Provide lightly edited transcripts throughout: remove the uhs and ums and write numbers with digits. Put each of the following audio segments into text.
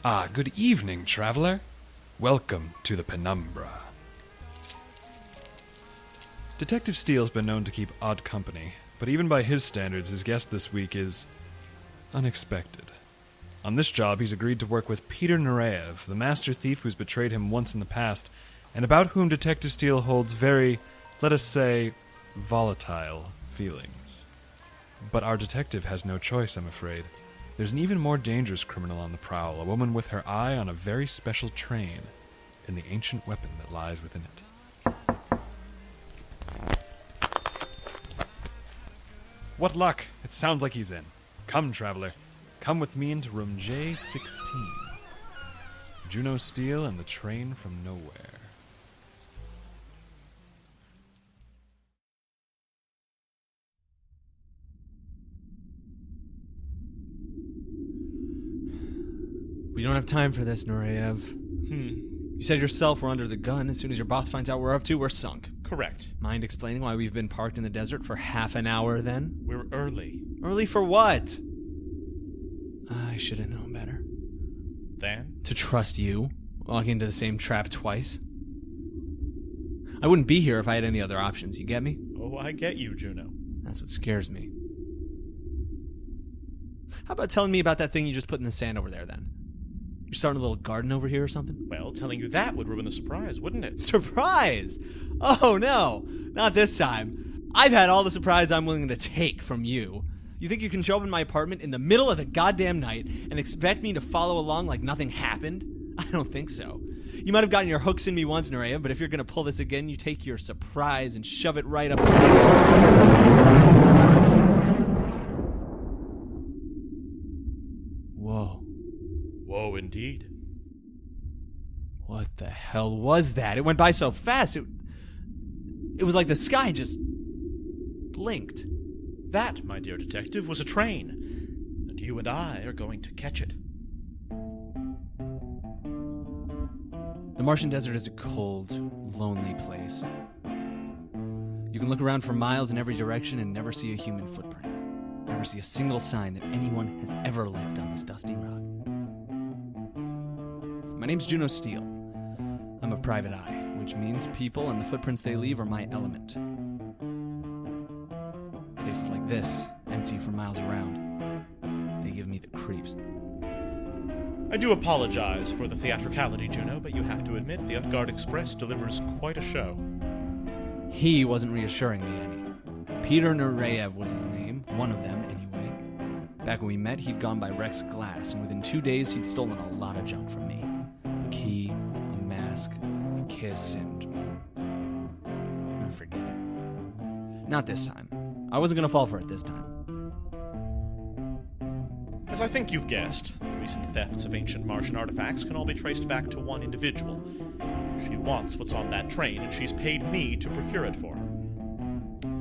Good evening, traveler. Welcome to the Penumbra. Detective Steele's been known to keep odd company, but even by his standards, his guest this week is unexpected. On this job, he's agreed to work with Peter Nureyev, the master thief who's betrayed him once in the past, and about whom Detective Steele holds very, let us say, volatile feelings. But our detective has no choice, I'm afraid. There's an even more dangerous criminal on the prowl, a woman with her eye on a very special train, and the ancient weapon that lies within it. What luck! It sounds like he's in. Come, traveler. Come with me into room J16. Juno Steel and the train from nowhere. We don't have time for this, Nureyev. You said yourself we're under the gun. As soon as your boss finds out what we're up to, we're sunk. Correct. Mind explaining why we've been parked in the desert for half an hour then? We're early. Early for what? I should have known better. Then? To trust you, walking into the same trap twice. I wouldn't be here if I had any other options, you get me? Oh, I get you, Juno. That's what scares me. How about telling me about that thing you just put in the sand over there then? You're starting a little garden over here or something? Well, telling you that would ruin the surprise, wouldn't it? Surprise? Oh, no. Not this time. I've had all the surprise I'm willing to take from you. You think you can show up in my apartment in the middle of the goddamn night and expect me to follow along like nothing happened? I don't think so. You might have gotten your hooks in me once, Nureyev, but if you're going to pull this again, you take your surprise and shove it right up your Whoa. Whoa, indeed. What the hell was that? It went by so fast. It was like the sky just blinked. That, my dear detective, was a train. And you and I are going to catch it. The Martian desert is a cold, lonely place. You can look around for miles in every direction and never see a human footprint. Never see a single sign that anyone has ever lived on this dusty rock. My name's Juno Steel. I'm a private eye, which means people and the footprints they leave are my element. Places like this, empty for miles around, they give me the creeps. I do apologize for the theatricality, Juno, but you have to admit the Utgard Express delivers quite a show. He wasn't reassuring me any. Peter Nureyev was his name, one of them anyway. Back when we met, he'd gone by Rex Glass, and within 2 days he'd stolen a lot of junk from me. A key, a mask, a kiss, and forget it. Not this time. I wasn't going to fall for it this time. As I think you've guessed, the recent thefts of ancient Martian artifacts can all be traced back to one individual. She wants what's on that train, and she's paid me to procure it for her.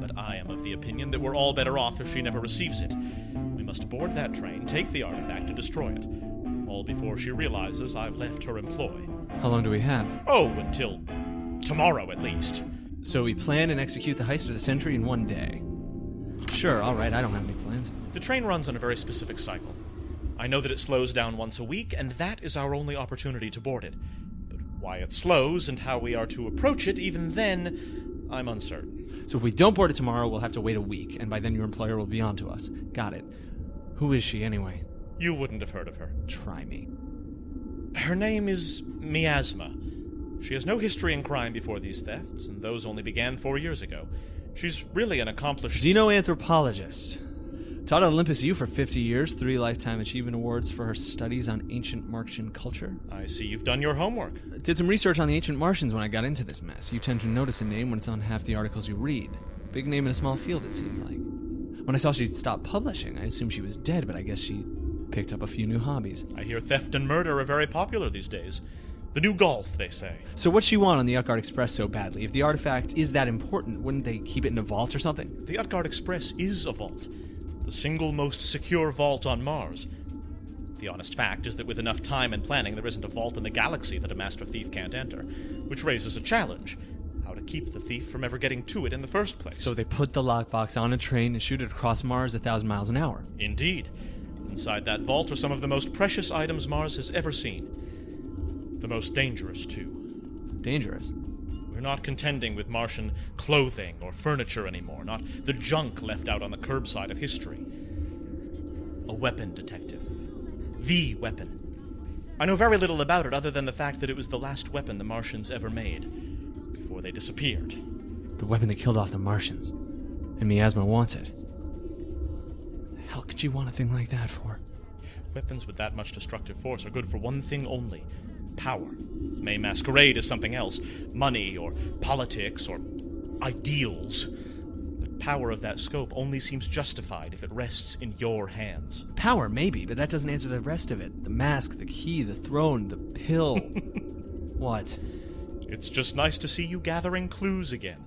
But I am of the opinion that we're all better off if she never receives it. We must board that train, take the artifact, and destroy it. All before she realizes I've left her employ. How long do we have? Oh, until tomorrow at least. So we plan and execute the heist of the century in 1 day. Sure, all right, I don't have any plans. The train runs on a very specific cycle. I know that it slows down once a week, and that is our only opportunity to board it. But why it slows and how we are to approach it, even then, I'm uncertain. So if we don't board it tomorrow, we'll have to wait a week, and by then your employer will be on to us. Got it. Who is she, anyway? You wouldn't have heard of her. Try me. Her name is Miasma. She has no history in crime before these thefts, and those only began 4 years ago. She's really an accomplished... Xenoanthropologist. Taught at Olympus U for 50 years, 3 Lifetime Achievement Awards for her studies on Ancient Martian culture. I see you've done your homework. Did some research on the Ancient Martians when I got into this mess. You tend to notice a name when it's on half the articles you read. Big name in a small field, it seems like. When I saw she'd stopped publishing, I assumed she was dead, but I guess she picked up a few new hobbies. I hear theft and murder are very popular these days. The new golf, they say. So what's she want on the Utgard Express so badly? If the artifact is that important, wouldn't they keep it in a vault or something? The Utgard Express is a vault. The single most secure vault on Mars. The honest fact is that with enough time and planning, there isn't a vault in the galaxy that a master thief can't enter, which raises a challenge. How to keep the thief from ever getting to it in the first place. So they put the lockbox on a train and shoot it across Mars 1,000 miles an hour. Indeed. Inside that vault are some of the most precious items Mars has ever seen. The most dangerous, too. Dangerous? We're not contending with Martian clothing or furniture anymore, not the junk left out on the curbside of history. A weapon, Detective. The weapon. I know very little about it other than the fact that it was the last weapon the Martians ever made, before they disappeared. The weapon that killed off the Martians. And Miasma wants it. The hell could you want a thing like that for? Weapons with that much destructive force are good for one thing only: power. It may masquerade as something else, money or politics or ideals. But power of that scope only seems justified if it rests in your hands. Power, maybe, but that doesn't answer the rest of it. The mask, the key, the throne, the pill. What? It's just nice to see you gathering clues again.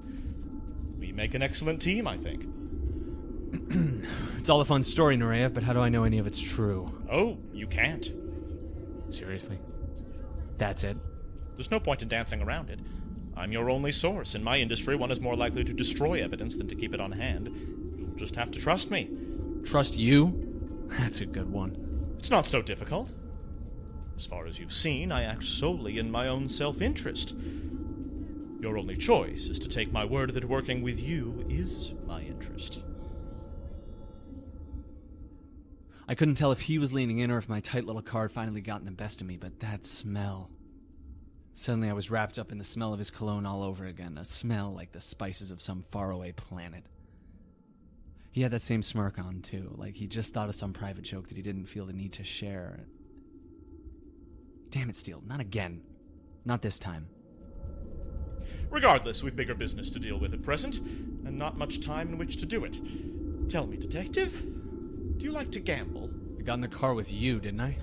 We make an excellent team, I think. It's all a fun story, Nureyev, but how do I know any of it's true? Oh, you can't. Seriously? That's it? There's no point in dancing around it. I'm your only source. In my industry, one is more likely to destroy evidence than to keep it on hand. You'll just have to trust me. Trust you? That's a good one. It's not so difficult. As far as you've seen, I act solely in my own self-interest. Your only choice is to take my word that working with you is my interest. I couldn't tell if he was leaning in or if my tight little car had finally gotten the best of me, but that smell. Suddenly I was wrapped up in the smell of his cologne all over again, a smell like the spices of some faraway planet. He had that same smirk on, too, like he just thought of some private joke that he didn't feel the need to share. Damn it, Steel, not again. Not this time. Regardless, we've bigger business to deal with at present, and not much time in which to do it. Tell me, Detective, do you like to gamble? I got in the car with you, didn't I?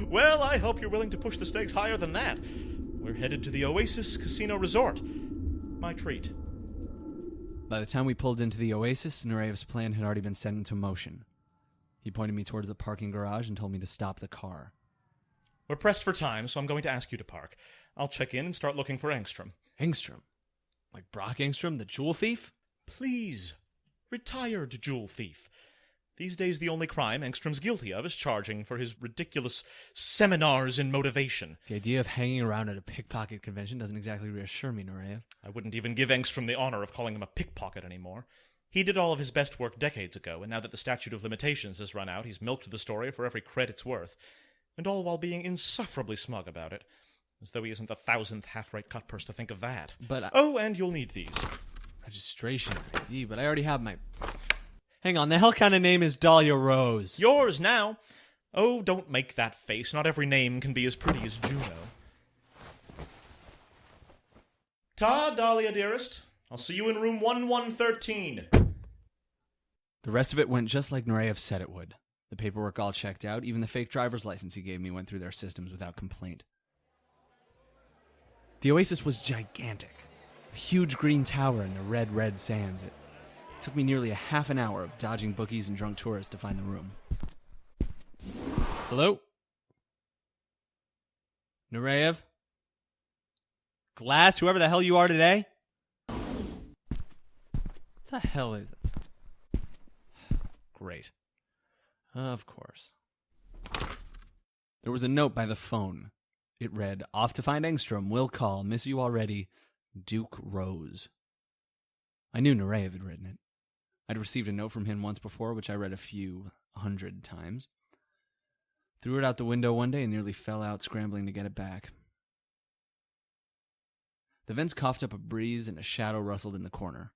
Well, I hope you're willing to push the stakes higher than that. We're headed to the Oasis Casino Resort. My treat. By the time we pulled into the Oasis, Nureyev's plan had already been set into motion. He pointed me towards the parking garage and told me to stop the car. We're pressed for time, so I'm going to ask you to park. I'll check in and start looking for Engstrom. Engstrom? Like Brock Engstrom, the jewel thief? Please. Retired jewel thief. These days the only crime Engstrom's guilty of is charging for his ridiculous seminars in motivation. The idea of hanging around at a pickpocket convention doesn't exactly reassure me, Nureyev. I wouldn't even give Engstrom the honor of calling him a pickpocket anymore. He did all of his best work decades ago, and now that the statute of limitations has run out, he's milked the story for every cred it's worth. And all while being insufferably smug about it. As though he isn't the 1,000th half-rate cutpurse to think of that. But Oh, and you'll need these. Registration ID, but I already have my... Hang on, the hell kind of name is Dahlia Rose? Yours now. Oh, don't make that face. Not every name can be as pretty as Juno. Ta, Dahlia, dearest. I'll see you in room 1113. The rest of it went just like Nureyev said it would. The paperwork all checked out. Even the fake driver's license he gave me went through their systems without complaint. The Oasis was gigantic. A huge green tower in the red sands. It took me nearly a half an hour of dodging bookies and drunk tourists to find the room. Hello? Nureyev? Glass, whoever the hell you are today? What the hell is that? Great. Of course. There was a note by the phone. It read, "Off to find Engstrom. Will call. Miss you already. Duke Rose." I knew Nureyev had written it. I'd received a note from him once before, which I read a few 100 times. Threw it out the window one day and nearly fell out scrambling to get it back. The vents coughed up a breeze and a shadow rustled in the corner.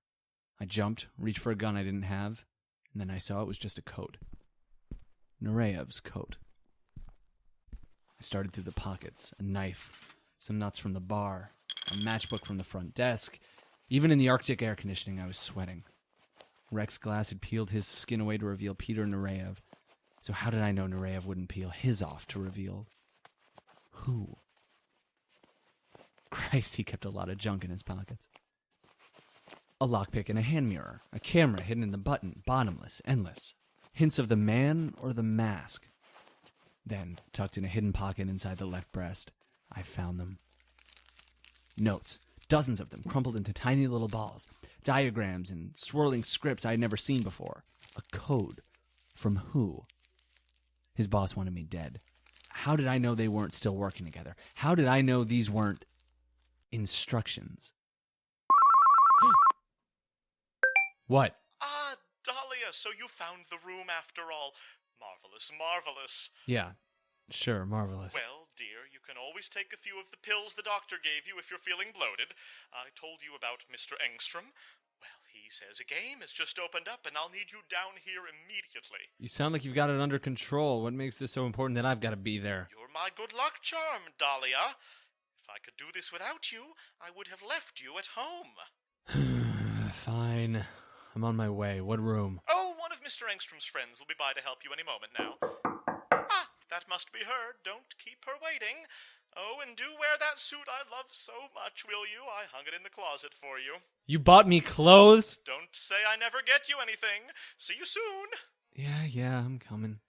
I jumped, reached for a gun I didn't have, and then I saw it was just a coat. Nureyev's coat. I started through the pockets, a knife, some nuts from the bar, a matchbook from the front desk. Even in the Arctic air conditioning, I was sweating. Rex Glass had peeled his skin away to reveal Peter Nureyev. So how did I know Nureyev wouldn't peel his off to reveal who? Christ, he kept a lot of junk in his pockets. A lockpick and a hand mirror, a camera hidden in the button, bottomless, endless. Hints of the man or the mask. Then, tucked in a hidden pocket inside the left breast, I found them. Notes, dozens of them, crumpled into tiny little balls. Diagrams and swirling scripts I had never seen before. A code From who? His boss wanted me dead. How did I know they weren't still working together? How did I know these weren't instructions? What? Ah, Dahlia, so you found the room after all. Marvelous, marvelous. Yeah, sure, marvelous. Well, dear, you can always take a few of the pills the doctor gave you if you're feeling bloated. I told you about Mr. Engstrom. Well, he says a game has just opened up, and I'll need you down here immediately. You sound like you've got it under control. What makes this so important that I've got to be there? You're my good luck charm, Dahlia. If I could do this without you, I would have left you at home. Fine. I'm on my way. What room? Oh, one of Mr. Engstrom's friends will be by to help you any moment now. Ah, that must be her. Don't keep her waiting. Oh, and do wear that suit I love so much, will you? I hung it in the closet for you. You bought me clothes? Don't say I never get you anything. See you soon. Yeah, I'm coming.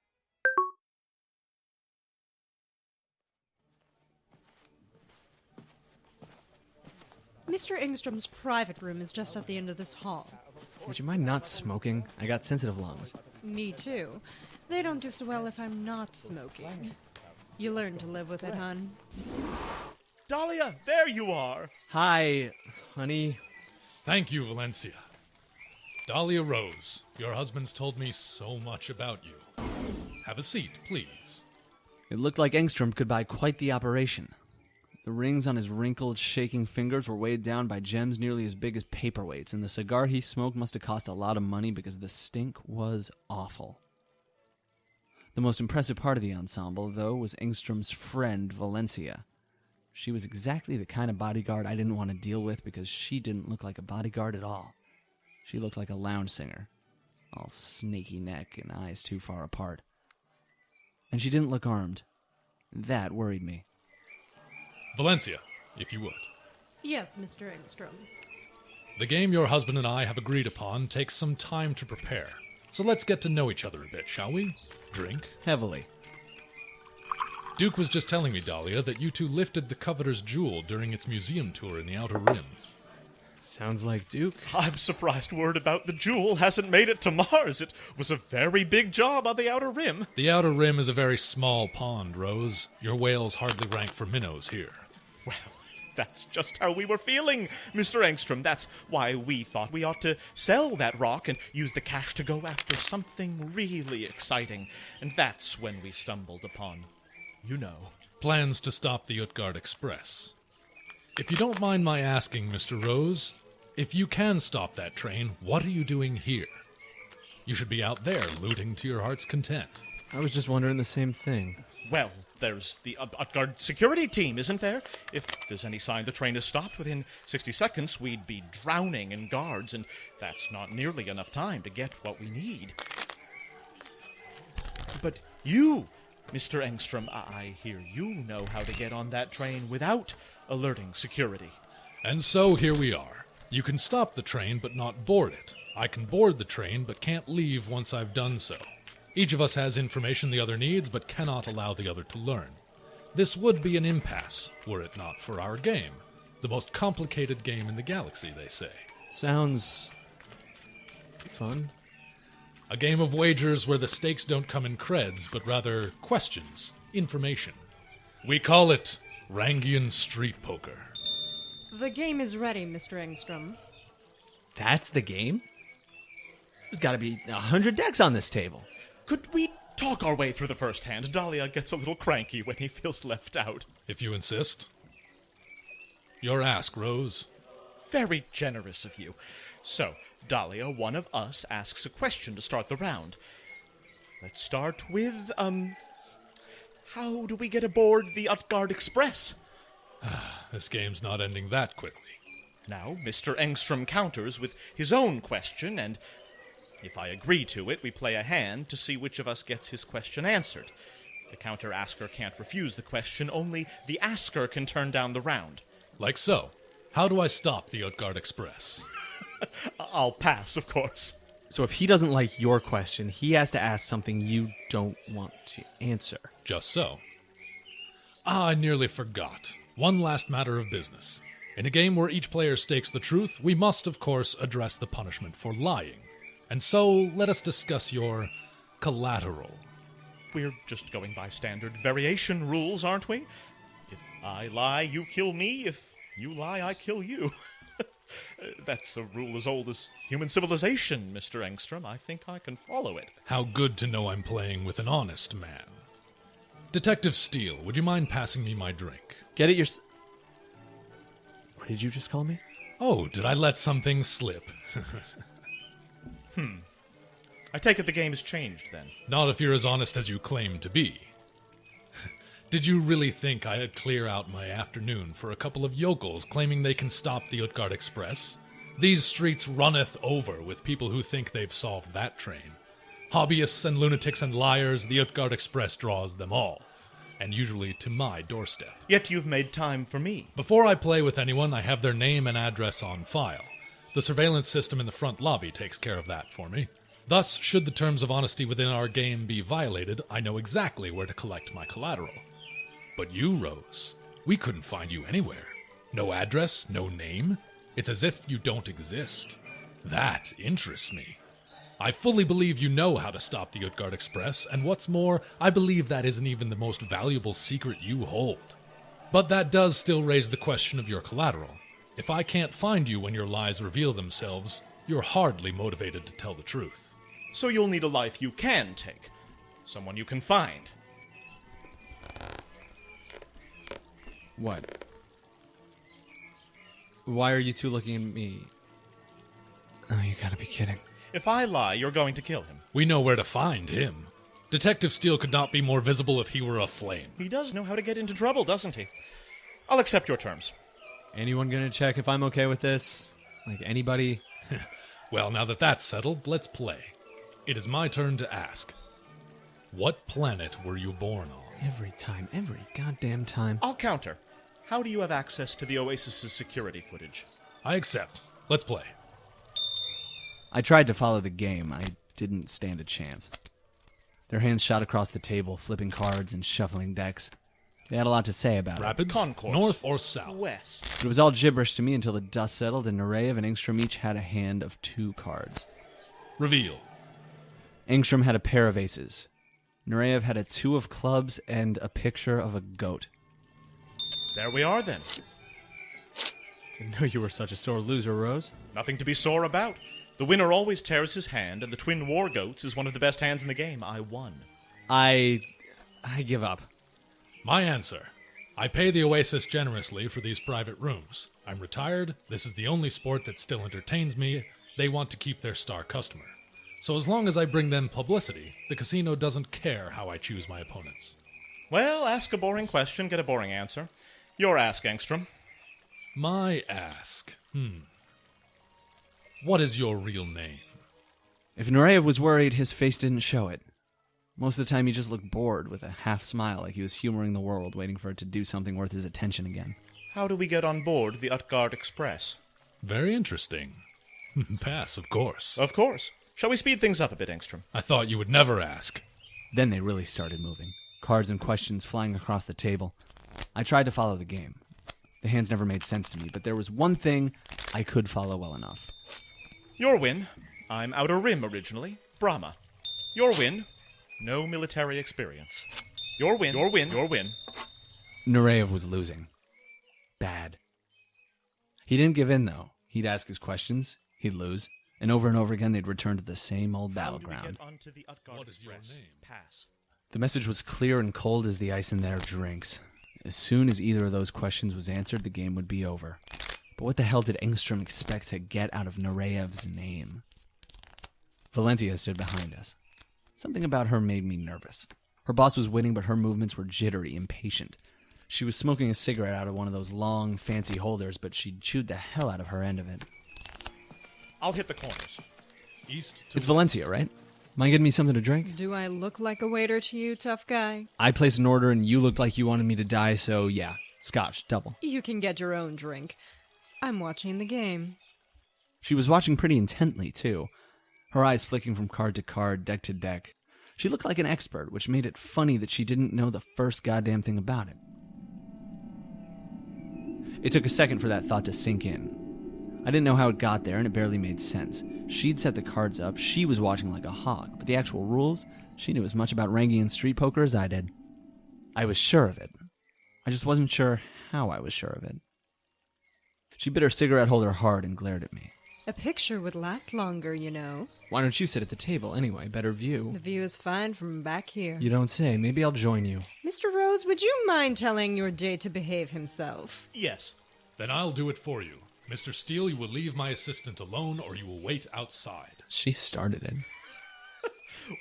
Mr. Engstrom's private room is just at the end of this hall. Would you mind not smoking? I got sensitive lungs. Me too. They don't do so well if I'm not smoking. You learn to live with it, hon. Dahlia, there you are. Hi, honey. Thank you, Valencia. Dahlia Rose, your husband's told me so much about you. Have a seat, please. It looked like Engstrom could buy quite the operation. The rings on his wrinkled, shaking fingers were weighed down by gems nearly as big as paperweights, and the cigar he smoked must have cost a lot of money because the stink was awful. The most impressive part of the ensemble, though, was Engstrom's friend, Valencia. She was exactly the kind of bodyguard I didn't want to deal with because she didn't look like a bodyguard at all. She looked like a lounge singer, all snaky neck and eyes too far apart. And she didn't look armed. That worried me. Valencia, if you would. Yes, Mr. Engstrom. The game your husband and I have agreed upon takes some time to prepare. So let's get to know each other a bit, shall we? Drink? Heavily. Duke was just telling me, Dahlia, that you two lifted the Coveter's Jewel during its museum tour in the Outer Rim. Sounds like Duke. I'm surprised word about the jewel hasn't made it to Mars. It was a very big job on the Outer Rim. The Outer Rim is a very small pond, Rose. Your whales hardly rank for minnows here. Well, that's just how we were feeling, Mr. Engstrom. That's why we thought we ought to sell that rock and use the cash to go after something really exciting. And that's when we stumbled upon, you know. Plans to stop the Utgard Express. If you don't mind my asking, Mr. Rose, if you can stop that train, what are you doing here? You should be out there looting to your heart's content. I was just wondering the same thing. Well, there's the Utgard security team, isn't there? If there's any sign the train has stopped within 60 seconds, we'd be drowning in guards, and that's not nearly enough time to get what we need. But you, Mr. Engstrom, I hear you know how to get on that train without alerting security. And so here we are. You can stop the train, but not board it. I can board the train, but can't leave once I've done so. Each of us has information the other needs, but cannot allow the other to learn. This would be an impasse, were it not for our game. The most complicated game in the galaxy, they say. Sounds fun. A game of wagers where the stakes don't come in creds, but rather questions, information. We call it Rangian Street Poker. The game is ready, Mr. Engstrom. That's the game? There's got to be 100 decks on this table. Could we talk our way through the first hand? Dahlia gets a little cranky when he feels left out. If you insist. Your ask, Rose. Very generous of you. So, Dahlia, one of us asks a question to start the round. Let's start with, how do we get aboard the Utgard Express? This game's not ending that quickly. Now, Mr. Engstrom counters with his own question, and if I agree to it, we play a hand to see which of us gets his question answered. The counter-asker can't refuse the question, only the asker can turn down the round. Like so. How do I stop the Utgard Express? I'll pass, of course. So if he doesn't like your question, he has to ask something you don't want to answer. Just so. I nearly forgot. One last matter of business. In a game where each player stakes the truth, we must, of course, address the punishment for lying. And so, let us discuss your Collateral. We're just going by standard variation rules, aren't we? If I lie, you kill me. If you lie, I kill you. That's a rule as old as human civilization, Mr. Engstrom. I think I can follow it. How good to know I'm playing with an honest man. Detective Steel, would you mind passing me my drink? Get it What did you just call me? Oh, did I let something slip? I take it the game has changed, then. Not if you're as honest as you claim to be. Did you really think I'd clear out my afternoon for a couple of yokels claiming they can stop the Utgard Express? These streets runneth over with people who think they've solved that train. Hobbyists and lunatics and liars, the Utgard Express draws them all. And usually to my doorstep. Yet you've made time for me. Before I play with anyone, I have their name and address on file. The surveillance system in the front lobby takes care of that for me. Thus, should the terms of honesty within our game be violated, I know exactly where to collect my collateral. But you, Rose, we couldn't find you anywhere. No address, no name. It's as if you don't exist. That interests me. I fully believe you know how to stop the Utgard Express, and what's more, I believe that isn't even the most valuable secret you hold. But that does still raise the question of your collateral. If I can't find you when your lies reveal themselves, you're hardly motivated to tell the truth. So you'll need a life you can take. Someone you can find. What? Why are you two looking at me? Oh, you gotta be kidding. If I lie, you're going to kill him. We know where to find him. Detective Steele could not be more visible if he were a flame. He does know how to get into trouble, doesn't he? I'll accept your terms. Anyone gonna check if I'm okay with this? Like, anybody? Well, now that that's settled, let's play. It is my turn to ask. What planet were you born on? Every goddamn time. I'll counter. How do you have access to the Oasis's security footage? I accept. Let's play. I tried to follow the game. I didn't stand a chance. Their hands shot across the table, flipping cards and shuffling decks. They had a lot to say about it. Rapids? Concourse. North or south? West. But it was all gibberish to me until the dust settled and Nureyev and Engstrom each had a hand of 2 cards. Reveal. Engstrom had a pair of aces. Nureyev had a 2 of clubs and a picture of a goat. There we are, then. Didn't know you were such a sore loser, Rose. Nothing to be sore about. The winner always tears his hand, and the twin war goats is one of the best hands in the game. I won. I give up. My answer. I pay the Oasis generously for these private rooms. I'm retired. This is the only sport that still entertains me. They want to keep their star customer. So as long as I bring them publicity, the casino doesn't care how I choose my opponents. Well, ask a boring question, get a boring answer. Your ask, Engstrom. My ask. What is your real name? If Nureyev was worried, his face didn't show it. Most of the time he just looked bored with a half smile like he was humoring the world, waiting for it to do something worth his attention again. How do we get on board the Utgard Express? Very interesting. Pass, of course. Of course. Shall we speed things up a bit, Engstrom? I thought you would never ask. Then they really started moving. Cards and questions flying across the table. I tried to follow the game. The hands never made sense to me, but there was one thing I could follow well enough. Your win. I'm Outer Rim originally. Brahma. Your win. No military experience. Your win. Your win. Your win. Nureyev was losing. Bad. He didn't give in, though. He'd ask his questions, he'd lose, and over again they'd return to the same old battleground. What is your name? Pass. The message was clear and cold as the ice in their drinks. As soon as either of those questions was answered, the game would be over. But what the hell did Engstrom expect to get out of Nureyev's name? Valentia stood behind us. Something about her made me nervous. Her boss was winning, but her movements were jittery, impatient. She was smoking a cigarette out of one of those long, fancy holders, but she'd chewed the hell out of her end of it. I'll hit the corners. East to It's Valentia, right? Am I getting me something to drink? Do I look like a waiter to you, tough guy? I placed an order and you looked like you wanted me to die, so yeah. Scotch, double. You can get your own drink. I'm watching the game. She was watching pretty intently, too. Her eyes flicking from card to card, deck to deck. She looked like an expert, which made it funny that she didn't know the first goddamn thing about it. It took a second for that thought to sink in. I didn't know how it got there, and it barely made sense. She'd set the cards up, she was watching like a hawk, but the actual rules, she knew as much about Rangi and street poker as I did. I was sure of it. I just wasn't sure how I was sure of it. She bit her cigarette holder hard and glared at me. A picture would last longer, you know. Why don't you sit at the table anyway? Better view. The view is fine from back here. You don't say. Maybe I'll join you. Mr. Rose, would you mind telling your date to behave himself? Yes. Then I'll do it for you. Mr. Steel, you will leave my assistant alone or you will wait outside. She started it.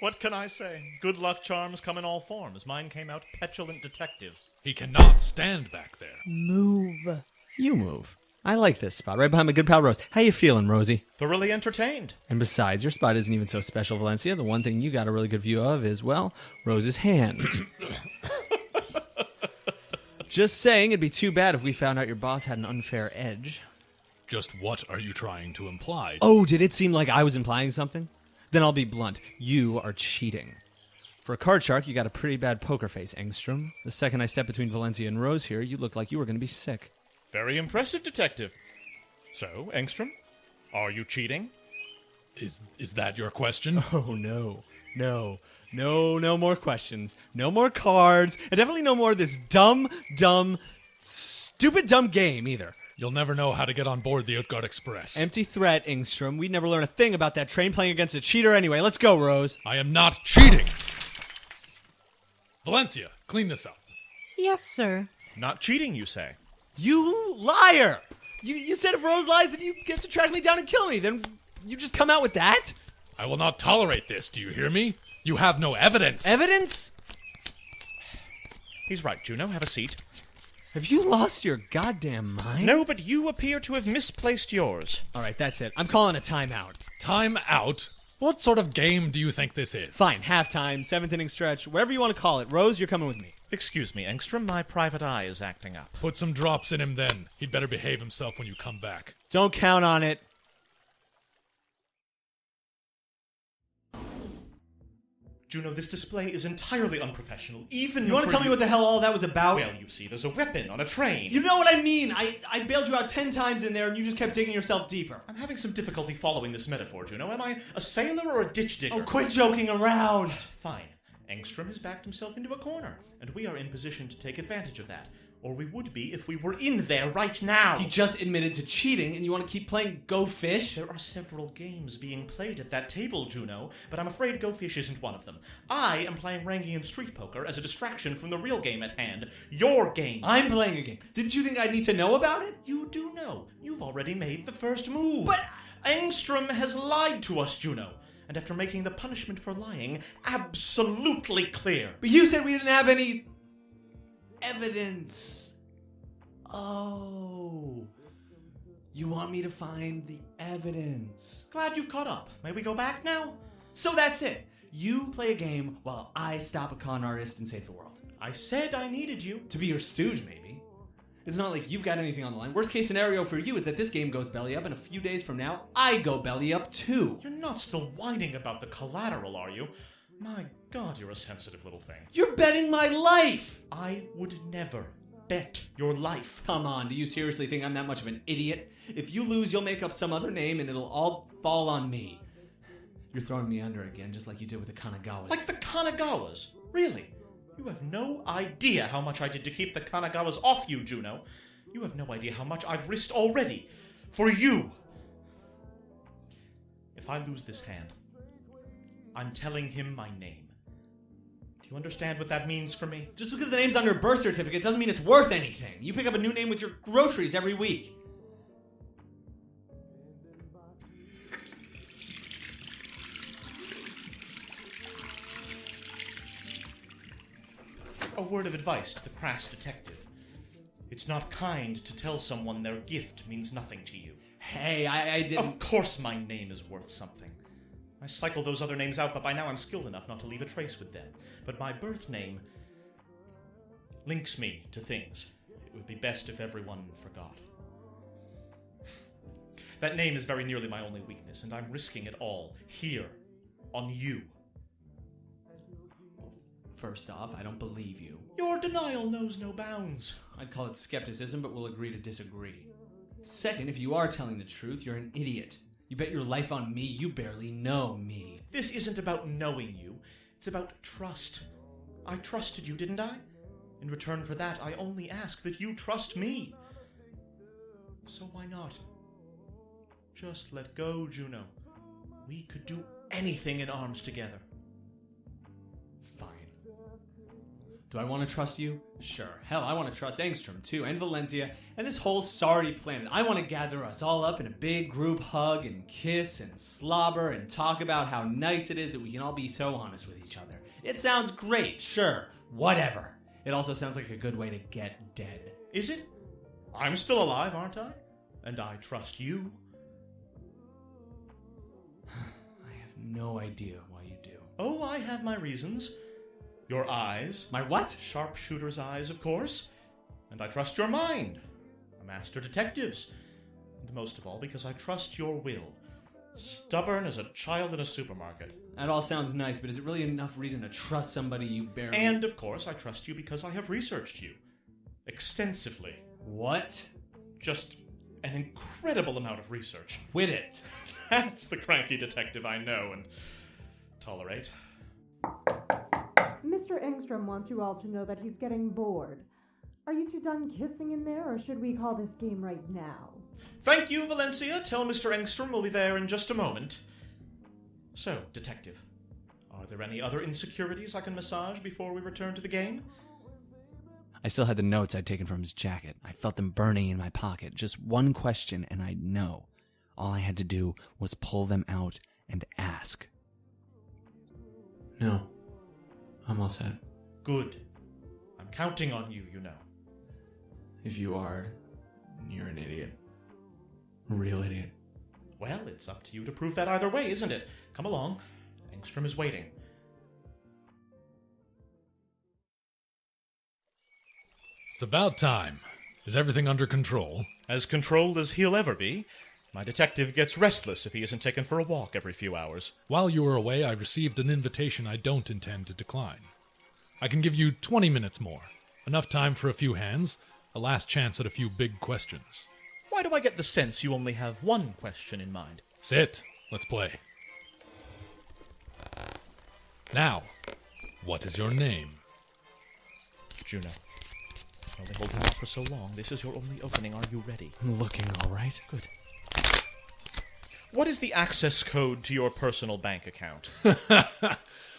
What can I say? Good luck charms come in all forms. Mine came out petulant detective. He cannot stand back there. Move. You move. I like this spot, right behind my good pal Rose. How you feeling, Rosie? Thoroughly entertained. And besides, your spot isn't even so special, Valencia. The one thing you got a really good view of is, well, Rose's hand. Just saying, it'd be too bad if we found out your boss had an unfair edge. Just what are you trying to imply? Oh, did it seem like I was implying something? Then I'll be blunt. You are cheating. For a card shark, you got a pretty bad poker face, Engstrom. The second I stepped between Valencia and Rose here, you looked like you were going to be sick. Very impressive, detective. So, Engstrom, are you cheating? Is that your question? Oh, no. No more questions. No more cards. And definitely no more of this stupid dumb game either. You'll never know how to get on board the Utgard Express. Empty threat, Engstrom. We'd never learn a thing about that train playing against a cheater anyway. Let's go, Rose. I am not cheating! Valencia, clean this up. Yes, sir. Not cheating, you say? You liar! You said if Rose lies, then you get to track me down and kill me. Then you just come out with that? I will not tolerate this, do you hear me? You have no evidence. Evidence? He's right, Juno. Have a seat. Have you lost your goddamn mind? No, but you appear to have misplaced yours. All right, that's it. I'm calling a timeout. Time out? What sort of game do you think this is? Fine, halftime, seventh inning stretch, whatever you want to call it. Rose, you're coming with me. Excuse me, Engstrom, my private eye is acting up. Put some drops in him then. He'd better behave himself when you come back. Don't count on it. Juno, this display is entirely unprofessional, even You want to tell me what the hell all that was about? Well, you see, there's a weapon on a train. You know what I mean. I bailed you out 10 times in there, and you just kept digging yourself deeper. I'm having some difficulty following this metaphor, Juno. Am I a sailor or a ditch digger? Oh, quit joking around. Fine. Engstrom has backed himself into a corner, and we are in position to take advantage of that. Or we would be if we were in there right now. He just admitted to cheating, and you want to keep playing Go Fish? There are several games being played at that table, Juno, but I'm afraid Go Fish isn't one of them. I am playing Rangian street poker as a distraction from the real game at hand. Your game. I'm playing a game. Didn't you think I'd need to know about it? You do know. You've already made the first move. But Engstrom has lied to us, Juno. And after making the punishment for lying absolutely clear. But you said we didn't have any evidence. Oh. You want me to find the evidence. Glad you've caught up. May we go back now? So that's it. You play a game while I stop a con artist and save the world. I said I needed you. To be your stooge, maybe. It's not like you've got anything on the line. Worst case scenario for you is that this game goes belly up, and a few days from now, I go belly up too. You're not still whining about the collateral, are you? My God, you're a sensitive little thing. You're betting my life! I would never bet your life. Come on, do you seriously think I'm that much of an idiot? If you lose, you'll make up some other name, and it'll all fall on me. You're throwing me under again, just like you did with the Kanagawas. Like the Kanagawas? Really? You have no idea how much I did to keep the Kanagawas off you, Juno. You have no idea how much I've risked already. For you. If I lose this hand, I'm telling him my name. Do you understand what that means for me? Just because the name's on your birth certificate doesn't mean it's worth anything. You pick up a new name with your groceries every week. A word of advice to the crass detective. It's not kind to tell someone their gift means nothing to you. Hey, I didn't... Of course my name is worth something. I cycled those other names out, but by now I'm skilled enough not to leave a trace with them. But my birth name links me to things. It would be best if everyone forgot. That name is very nearly my only weakness, and I'm risking it all, here, on you. First off, I don't believe you. Your denial knows no bounds. I'd call it skepticism, but we'll agree to disagree. Second, if you are telling the truth, you're an idiot. You bet your life on me, you barely know me. This isn't about knowing you. It's about trust. I trusted you, didn't I? In return for that, I only ask that you trust me. So why not? Just let go, Juno. We could do anything in arms together. Fine. Do I want to trust you? Sure. Hell, I want to trust Engstrom, too, and Valencia, and this whole sorry planet. I want to gather us all up in a big group hug and kiss and slobber and talk about how nice it is that we can all be so honest with each other. It sounds great, sure. Whatever. It also sounds like a good way to get dead. Is it? I'm still alive, aren't I? And I trust you. I have no idea why you do. Oh, I have my reasons. Your eyes. My what? Sharpshooter's eyes, of course. And I trust your mind. A master detective's. And most of all, because I trust your will. Stubborn as a child in a supermarket. That all sounds nice, but is it really enough reason to trust somebody you barely... And, of course, I trust you because I have researched you. Extensively. What? Just an incredible amount of research. Quit it. That's the cranky detective I know and tolerate. Mr. Engstrom wants you all to know that he's getting bored. Are you two done kissing in there, or should we call this game right now? Thank you, Valencia. Tell Mr. Engstrom we'll be there in just a moment. So, detective, are there any other insecurities I can massage before we return to the game? I still had the notes I'd taken from his jacket. I felt them burning in my pocket. Just one question, and I'd know. All I had to do was pull them out and ask. No. I'm all set. Good. I'm counting on you, you know. If you are, you're an idiot. A real idiot. Well, it's up to you to prove that either way, isn't it? Come along. Engstrom is waiting. It's about time. Is everything under control? As controlled as he'll ever be. My detective gets restless if he isn't taken for a walk every few hours. While you were away, I received an invitation I don't intend to decline. I can give you 20 minutes more. Enough time for a few hands, a last chance at a few big questions. Why do I get the sense you only have one question in mind? Sit. Let's play. Now, what is your name? Juno. Only holding out for so long. This is your only opening. Are you ready? I'm looking all right. Good. What is the access code to your personal bank account?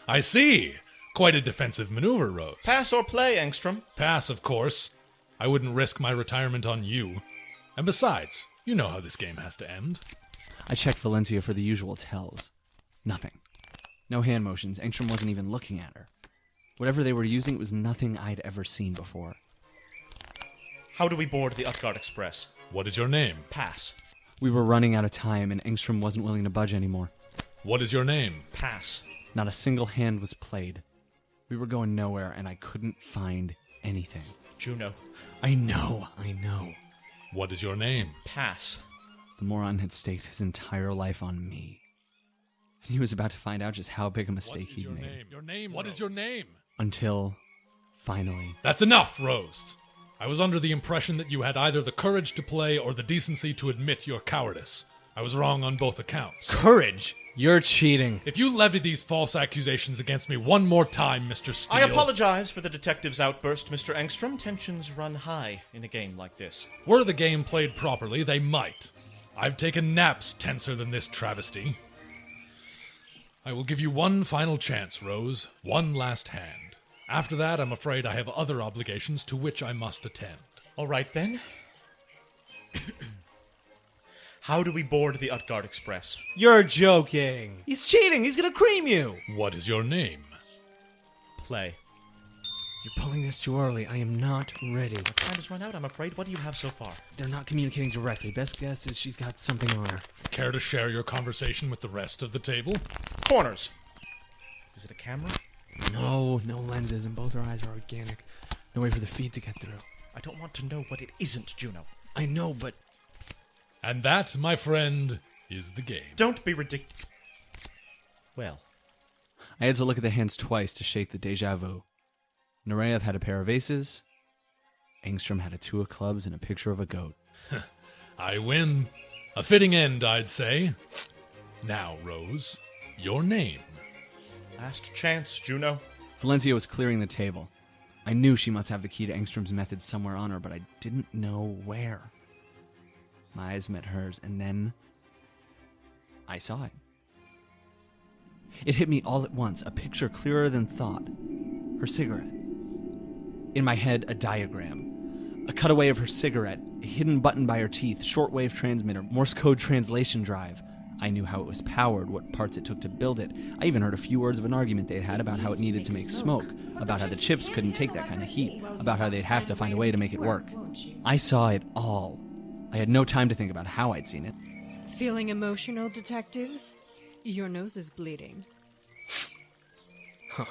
I see. Quite a defensive maneuver, Rose. Pass or play, Engstrom? Pass, of course. I wouldn't risk my retirement on you. And besides, you know how this game has to end. I checked Valencia for the usual tells. Nothing. No hand motions. Engstrom wasn't even looking at her. Whatever they were using was nothing I'd ever seen before. How do we board the Utgard Express? What is your name? Pass. We were running out of time, and Engstrom wasn't willing to budge anymore. What is your name? Pass. Not a single hand was played. We were going nowhere, and I couldn't find anything. Juno. I know. What is your name? Pass. The moron had staked his entire life on me. He was about to find out just how big a mistake he'd made. Name? Your name, What Rose? Is your name? Until, finally... That's enough, Rose! I was under the impression that you had either the courage to play or the decency to admit your cowardice. I was wrong on both accounts. Courage? You're cheating. If you levy these false accusations against me one more time, Mr. Steel... I apologize for the detective's outburst, Mr. Engstrom. Tensions run high in a game like this. Were the game played properly, they might. I've taken naps tenser than this travesty. I will give you one final chance, Rose. One last hand. After that, I'm afraid I have other obligations to which I must attend. All right, then. How do we board the Utgard Express? You're joking. He's cheating. He's gonna cream you. What is your name? Play. You're pulling this too early. I am not ready. Our time has run out, I'm afraid. What do you have so far? They're not communicating directly. Best guess is she's got something on her. Care to share your conversation with the rest of the table? Corners. Is it a camera? No lenses, and both her eyes are organic. No way for the feed to get through. I don't want to know what it isn't, Juno. I know, but... And that, my friend, is the game. Don't be ridiculous. Well. I had to look at the hands twice to shake the deja vu. Nureyev had a pair of aces. Engstrom had a two of clubs and a picture of a goat. I win. A fitting end, I'd say. Now, Rose, your name. Last chance, Juno. Valencia was clearing the table. I knew she must have the key to Engstrom's method somewhere on her, but I didn't know where. My eyes met hers, and then I saw it. It hit me all at once, a picture clearer than thought. Her cigarette. In my head, a diagram. A cutaway of her cigarette, a hidden button by her teeth, shortwave transmitter, Morse code translation drive. I knew how it was powered, what parts it took to build it. I even heard a few words of an argument they'd had about how it needed to make smoke, about how the chips couldn't take that kind of heat, about how they'd have to find a way to make it work. I saw it all. I had no time to think about how I'd seen it. Feeling emotional, Detective? Your nose is bleeding. Huh.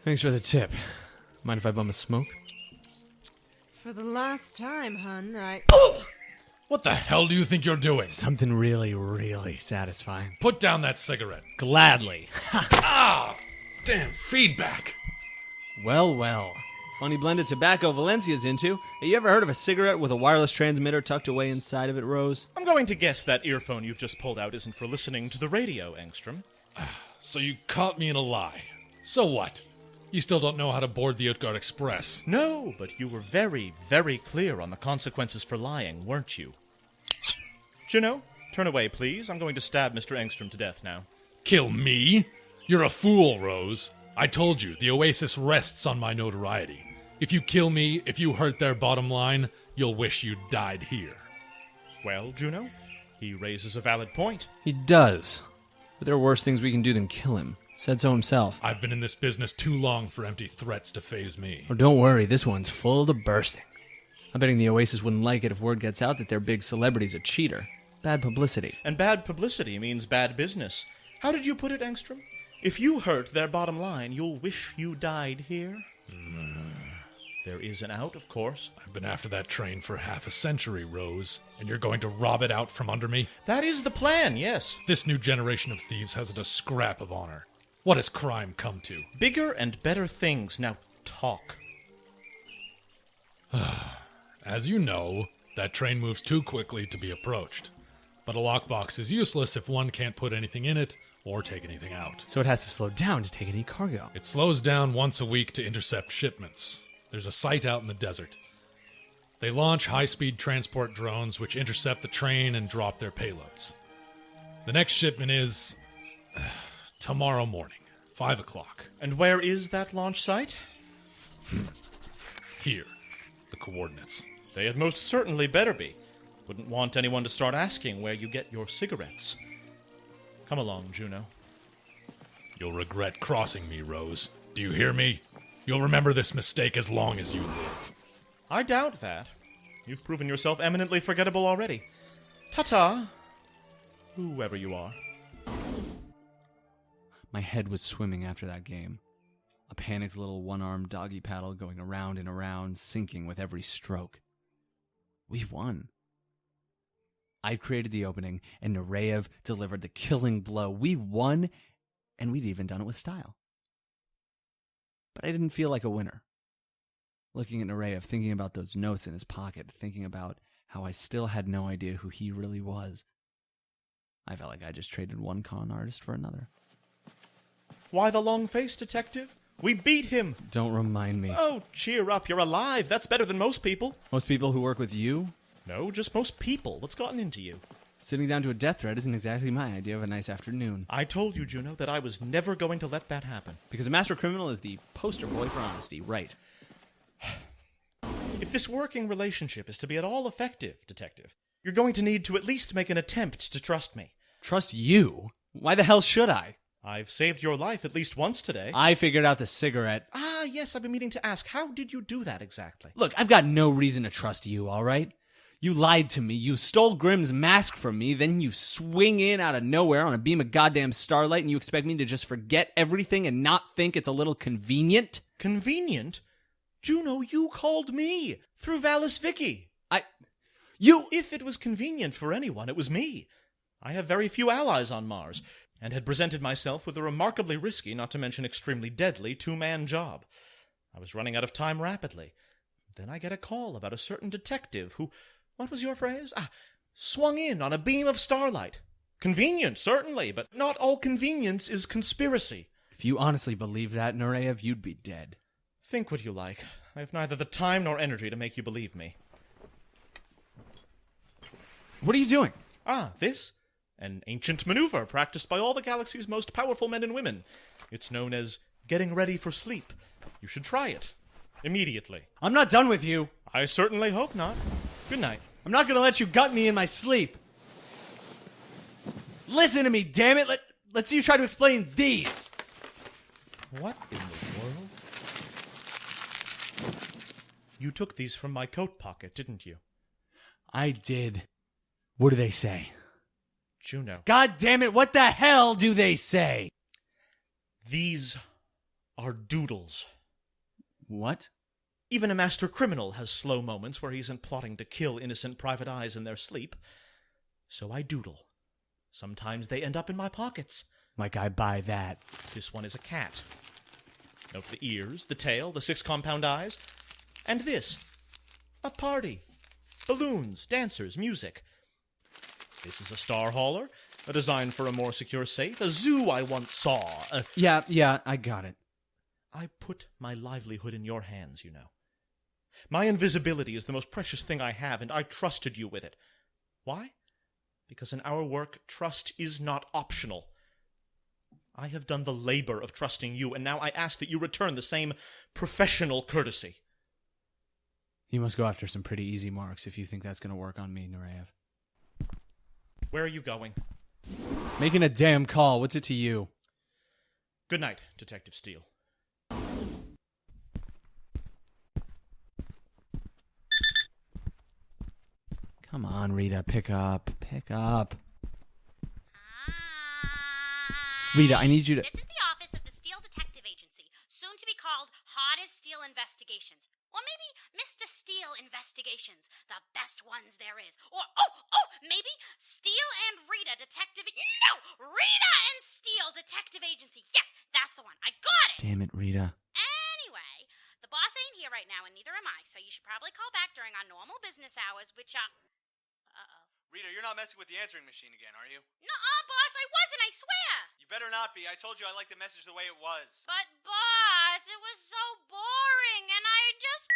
Thanks for the tip. Mind if I bum a smoke? For the last time, hun, What the hell do you think you're doing? Something really, really satisfying. Put down that cigarette. Gladly. Ah! Damn feedback. Well. Funny blend of tobacco Valencia's into. Have you ever heard of a cigarette with a wireless transmitter tucked away inside of it, Rose? I'm going to guess that earphone you've just pulled out isn't for listening to the radio, Engstrom. So you caught me in a lie. So what? You still don't know how to board the Utgard Express. No, but you were very, very clear on the consequences for lying, weren't you? Juno, turn away, please. I'm going to stab Mr. Engstrom to death now. Kill me? You're a fool, Rose. I told you, the Oasis rests on my notoriety. If you kill me, if you hurt their bottom line, you'll wish you'd died here. Well, Juno, he raises a valid point. He does. But there are worse things we can do than kill him. Said so himself. I've been in this business too long for empty threats to faze me. Oh, don't worry, this one's full to bursting. I'm betting the Oasis wouldn't like it if word gets out that their big celebrity's a cheater. Bad publicity. And bad publicity means bad business. How did you put it, Engstrom? If you hurt their bottom line, you'll wish you died here? There is an out, of course. I've been after that train for half a century, Rose, and you're going to rob it out from under me? That is the plan, yes. This new generation of thieves hasn't a scrap of honor. What has crime come to? Bigger and better things. Now talk. As you know, that train moves too quickly to be approached. But a lockbox is useless if one can't put anything in it or take anything out. So it has to slow down to take any cargo. It slows down once a week to intercept shipments. There's a site out in the desert. They launch high-speed transport drones which intercept the train and drop their payloads. The next shipment is tomorrow morning, 5 o'clock. And where is that launch site? Here, the coordinates. They had most certainly better be. Wouldn't want anyone to start asking where you get your cigarettes. Come along, Juno. You'll regret crossing me, Rose. Do you hear me? You'll remember this mistake as long as you live. I doubt that. You've proven yourself eminently forgettable already. Ta-ta, whoever you are. My head was swimming after that game. A panicked little one-armed doggy paddle going around and around, sinking with every stroke. We won. I'd created the opening, and Nureyev delivered the killing blow. We won, and we'd even done it with style. But I didn't feel like a winner. Looking at Nureyev, thinking about those notes in his pocket, thinking about how I still had no idea who he really was, I felt like I just traded one con artist for another. Why the long face, Detective? We beat him! Don't remind me. Oh, cheer up, you're alive. That's better than most people. Most people who work with you? No, just most people. What's gotten into you? Sitting down to a death threat isn't exactly my idea of a nice afternoon. I told you, Juno, that I was never going to let that happen. Because a master criminal is the poster boy for honesty, right? If this working relationship is to be at all effective, Detective, you're going to need to at least make an attempt to trust me. Trust you? Why the hell should I? I've saved your life at least once today. I figured out the cigarette. Ah, yes, I've been meaning to ask. How did you do that exactly? Look, I've got no reason to trust you, all right? You lied to me, you stole Grimm's mask from me, then you swing in out of nowhere on a beam of goddamn starlight and you expect me to just forget everything and not think it's a little convenient? Convenient? Juno, you called me through Valis Vicky. If it was convenient for anyone, it was me. I have very few allies on Mars, and had presented myself with a remarkably risky, not to mention extremely deadly, two-man job. I was running out of time rapidly. Then I get a call about a certain detective who What was your phrase? Swung in on a beam of starlight. Convenient, certainly, but not all convenience is conspiracy. If you honestly believed that, Nureyev, you'd be dead. Think what you like. I have neither the time nor energy to make you believe me. What are you doing? This? An ancient maneuver practiced by all the galaxy's most powerful men and women. It's known as getting ready for sleep. You should try it. Immediately. I'm not done with you. I certainly hope not. Good night. I'm not gonna let you gut me in my sleep. Listen to me, damn it! Let's see you try to explain these. What in the world? You took these from my coat pocket, didn't you? I did. What do they say? Juno. God damn it, what the hell do they say? These are doodles. What? Even a master criminal has slow moments where he isn't plotting to kill innocent private eyes in their sleep. So I doodle. Sometimes they end up in my pockets. Like I buy that. This one is a cat. Note the ears, the tail, the 6 compound eyes. And this. A party. Balloons, dancers, music. This is a star hauler, a design for a more secure safe, a zoo I once saw. Yeah, I got it. I put my livelihood in your hands, you know. My invisibility is the most precious thing I have, and I trusted you with it. Why? Because in our work, trust is not optional. I have done the labor of trusting you, and now I ask that you return the same professional courtesy. You must go after some pretty easy marks if you think that's going to work on me, Nureyev. Where are you going? Making a damn call. What's it to you? Good night, Detective Steele. Come on, Rita. Pick up. Pick up. Rita, I need you to... This is the office of the Steel Detective Agency, soon to be called Hottest Steel Investigations. Or maybe Mr. Steel Investigations, the best ones there is. Or, maybe Steel and Rita Detective... No! Rita and Steel Detective Agency. Yes, that's the one. I got it! Damn it, Rita. Anyway, the boss ain't here right now, and neither am I, so you should probably call back during our normal business hours, which are... Rita, you're not messing with the answering machine again, are you? Nuh-uh, boss, I wasn't, I swear! You better not be. I told you I like the message the way it was. But, boss, it was so boring, and I just...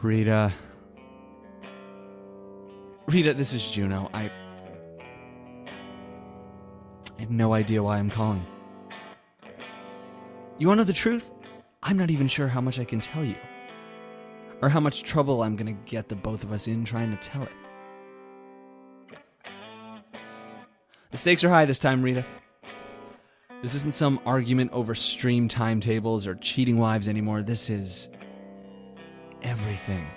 Rita. Rita, this is Juno. I have no idea why I'm calling. You want to know the truth? I'm not even sure how much I can tell you. Or how much trouble I'm going to get the both of us in trying to tell it. The stakes are high this time, Rita. This isn't some argument over stream timetables or cheating wives anymore. This is... everything.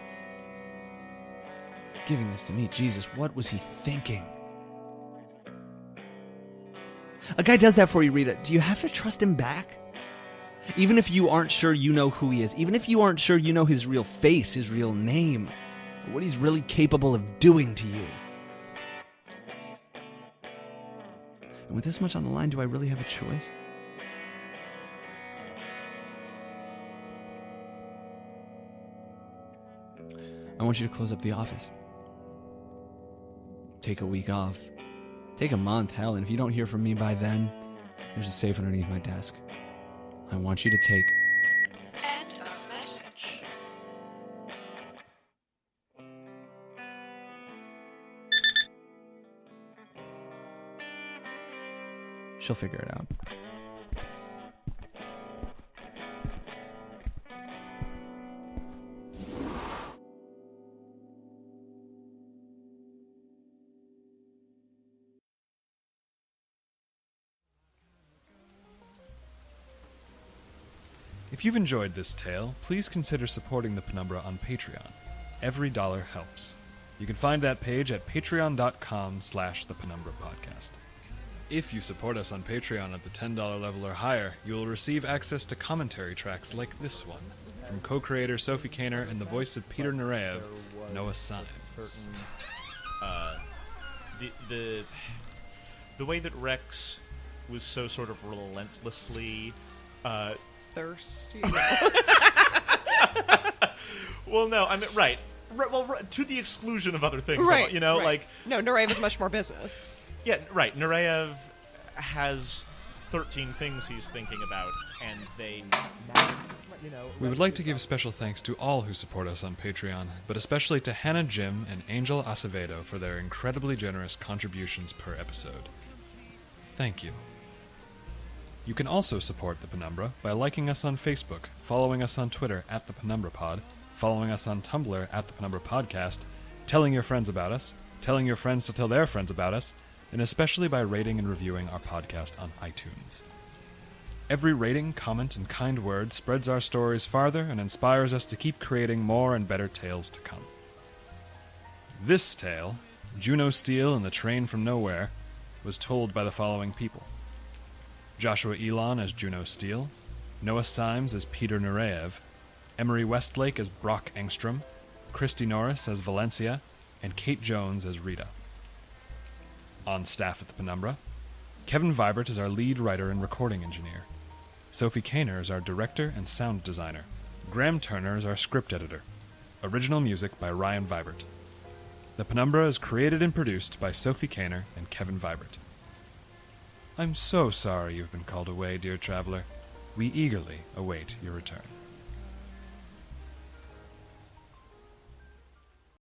Giving this to me, Jesus, what was he thinking? A guy does that for you, Rita. Do you have to trust him back? Even if you aren't sure you know who he is, even if you aren't sure you know his real face, his real name, or what he's really capable of doing to you. And with this much on the line, do I really have a choice? I want you to close up the office. Take a week off. Take a month, hell, and if you don't hear from me by then, there's a safe underneath my desk. I want you to take... End of message. She'll figure it out. If you've enjoyed this tale, please consider supporting the Penumbra on Patreon. Every dollar helps. You can find that page at patreon.com/thepенumbrapodcast. If you support us on Patreon at the $10 level or higher, you will receive access to commentary tracks like this one, from co-creator Sophie Kaner and the voice of Peter Nureyev, Noah Symes. The way that Rex was so sort of relentlessly thirst. Well, no, I mean, right. Well, to the exclusion of other things. Right. You know, right. like... No, Nureyev is much more business. Yeah, right. Nureyev has 13 things he's thinking about, and they... We would like to give special thanks to all who support us on Patreon, but especially to Hannah Jim and Angel Acevedo for their incredibly generous contributions per episode. Thank you. You can also support the Penumbra by liking us on Facebook, following us on Twitter @ThePenumbraPod, following us on Tumblr @ThePenumbraPodcast, telling your friends about us, telling your friends to tell their friends about us, and especially by rating and reviewing our podcast on iTunes. Every rating, comment, and kind word spreads our stories farther and inspires us to keep creating more and better tales to come. This tale, Juno Steel and the Train from Nowhere, was told by the following people: Joshua Elon as Juno Steel, Noah Symes as Peter Nureyev, Emery Westlake as Brock Engstrom, Christy Norris as Valencia, and Kate Jones as Rita. On staff at the Penumbra, Kevin Vibert is our lead writer and recording engineer. Sophie Kaner is our director and sound designer. Graham Turner is our script editor. Original music by Ryan Vibert. The Penumbra is created and produced by Sophie Kaner and Kevin Vibert. I'm so sorry you've been called away, dear traveler. We eagerly await your return.